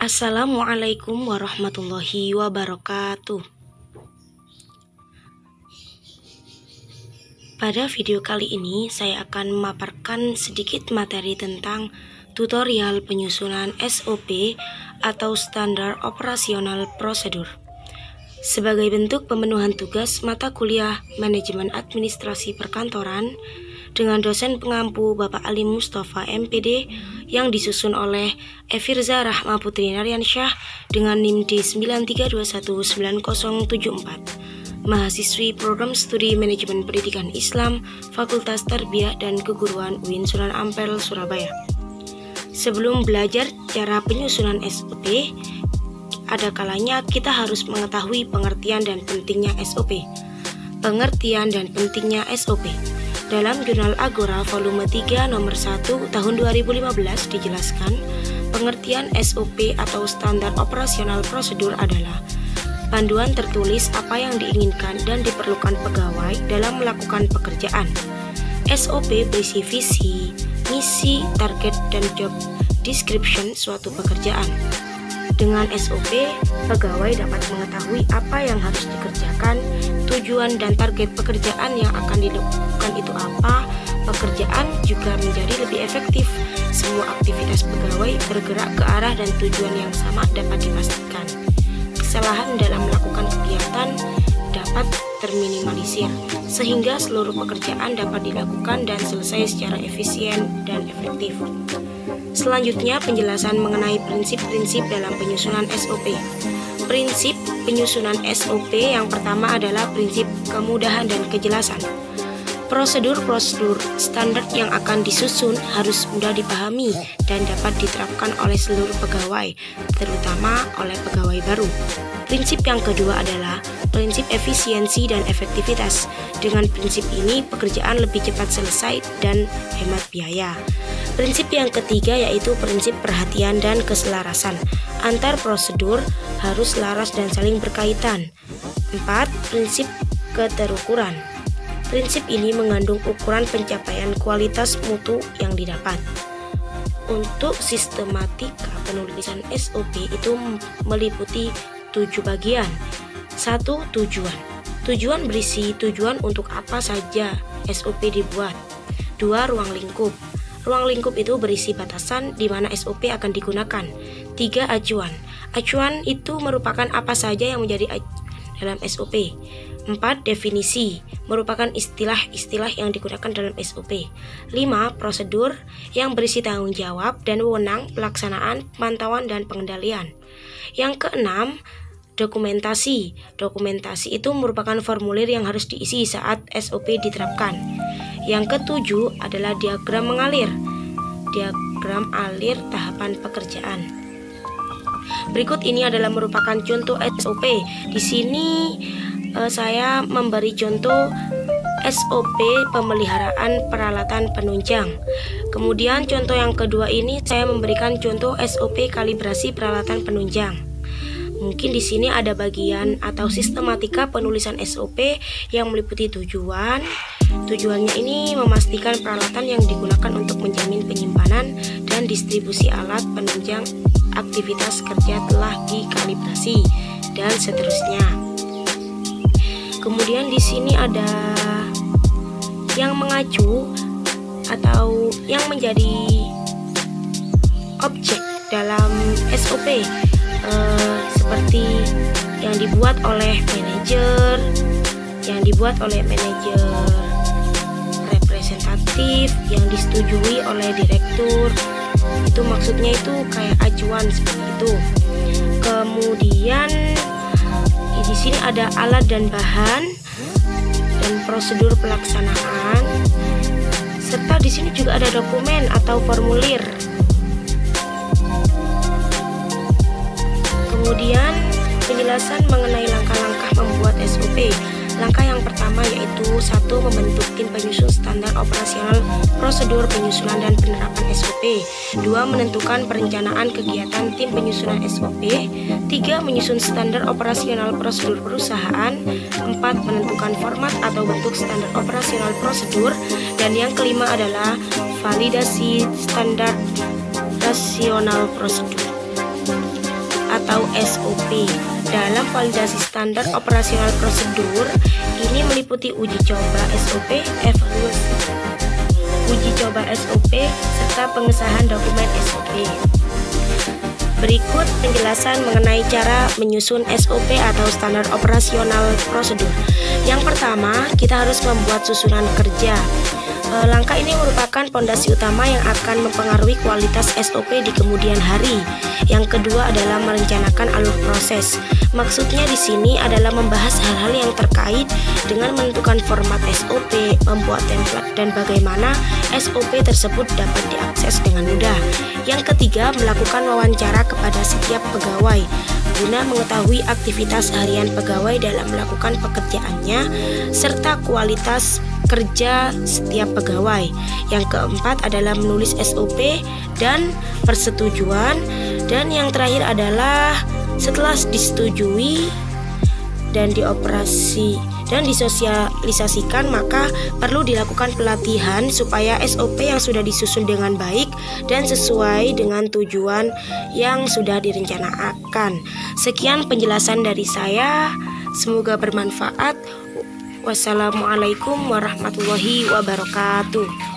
Assalamualaikum warahmatullahi wabarakatuh. Pada video kali ini saya akan memaparkan sedikit materi tentang tutorial penyusunan SOP atau Standar Operasional Prosedur. Sebagai bentuk pemenuhan tugas mata kuliah Manajemen Administrasi Perkantoran dengan dosen pengampu Bapak Ali Mustafa MPD yang disusun oleh Efirza Rahma Putri Naryansyah dengan NIM D93219074, mahasiswi Program Studi Manajemen Pendidikan Islam, Fakultas Tarbiyah dan Keguruan UIN Sunan Ampel, Surabaya. Sebelum belajar cara penyusunan SOP, ada kalanya kita harus mengetahui pengertian dan pentingnya SOP. Pengertian dan pentingnya SOP. Dalam Jurnal Agora volume 3 nomor 1 tahun 2015 dijelaskan, pengertian SOP atau Standar Operasional Prosedur adalah panduan tertulis apa yang diinginkan dan diperlukan pegawai dalam melakukan pekerjaan. SOP berisi visi, misi, target, dan job description suatu pekerjaan. Dengan SOP, pegawai dapat mengetahui apa yang harus dikerjakan, tujuan dan target pekerjaan yang akan dilakukan itu apa. Pekerjaan juga menjadi lebih efektif. Semua aktivitas pegawai bergerak ke arah dan tujuan yang sama dapat dipastikan. Kesalahan dalam melakukan kegiatan dapat terminimalisir, sehingga seluruh pekerjaan dapat dilakukan dan selesai secara efisien dan efektif. Selanjutnya, penjelasan mengenai prinsip-prinsip dalam penyusunan SOP. Prinsip penyusunan SOP yang pertama adalah prinsip kemudahan dan kejelasan. Prosedur-prosedur standar yang akan disusun harus mudah dipahami dan dapat diterapkan oleh seluruh pegawai, terutama oleh pegawai baru. Prinsip yang kedua adalah prinsip efisiensi dan efektivitas. Dengan prinsip ini, pekerjaan lebih cepat selesai dan hemat biaya. Prinsip yang ketiga yaitu prinsip perhatian dan keselarasan. Antar prosedur harus selaras dan saling berkaitan. 4. Prinsip keterukuran. Prinsip ini mengandung ukuran pencapaian kualitas mutu yang didapat. Untuk sistematika penulisan SOP itu meliputi 7 bagian. 1. Tujuan. Tujuan berisi tujuan untuk apa saja SOP dibuat. 2. Ruang lingkup. Ruang lingkup itu berisi batasan di mana SOP akan digunakan. 3. Acuan. Acuan itu merupakan apa saja yang menjadi dalam SOP. 4. Definisi, merupakan istilah-istilah yang digunakan dalam SOP. 5. Prosedur, yang berisi tanggung jawab dan wewenang pelaksanaan, pemantauan, dan pengendalian. Yang keenam, dokumentasi. Dokumentasi itu merupakan formulir yang harus diisi saat SOP diterapkan. Yang ketujuh adalah diagram mengalir. Diagram alir tahapan pekerjaan. Berikut ini adalah merupakan contoh SOP. Di sini saya memberi contoh SOP pemeliharaan peralatan penunjang. Kemudian contoh yang kedua ini saya memberikan contoh SOP kalibrasi peralatan penunjang. Mungkin di sini ada bagian atau sistematika penulisan SOP yang meliputi tujuan. Tujuannya ini memastikan peralatan yang digunakan untuk menjamin penyimpanan dan distribusi alat penunjang aktivitas kerja telah dikalibrasi dan seterusnya. Kemudian di sini ada yang mengacu atau yang menjadi objek dalam SOP. Seperti yang dibuat oleh manajer, yang dibuat oleh manajer representatif, yang disetujui oleh direktur. Itu maksudnya itu kayak acuan seperti itu. Kemudian di sini ada alat dan bahan dan prosedur pelaksanaan, serta di sini juga ada dokumen atau formulir. Kemudian penjelasan mengenai langkah-langkah membuat SOP. Langkah yang pertama yaitu 1. Membentuk tim penyusun standar operasional prosedur penyusunan dan penerapan SOP. 2. Menentukan perencanaan kegiatan tim penyusunan SOP. 3. Menyusun standar operasional prosedur perusahaan. 4. Menentukan format atau bentuk standar operasional prosedur. Dan yang kelima adalah validasi standar operasional prosedur. atau SOP. Dalam validasi standar operasional prosedur, ini meliputi uji coba SOP, evaluasi uji coba SOP, serta pengesahan dokumen SOP. Berikut penjelasan mengenai cara menyusun SOP atau standar operasional prosedur. Yang pertama, kita harus membuat susunan kerja. Langkah ini merupakan pondasi utama yang akan mempengaruhi kualitas SOP di kemudian hari. Yang kedua adalah merencanakan alur proses. Maksudnya di sini adalah membahas hal-hal yang terkait dengan menentukan format SOP, membuat template, dan bagaimana SOP tersebut dapat diakses dengan mudah. Yang ketiga, melakukan wawancara kepada setiap pegawai guna mengetahui aktivitas harian pegawai dalam melakukan pekerjaannya serta kualitas kerja setiap pegawai. Yang keempat adalah menulis SOP dan persetujuan. Dan yang terakhir adalah setelah disetujui dan dioperasi dan disosialisasikan, maka perlu dilakukan pelatihan supaya SOP yang sudah disusun dengan baik dan sesuai dengan tujuan yang sudah direncanakan. Sekian penjelasan dari saya, semoga bermanfaat. Wassalamualaikum warahmatullahi wabarakatuh.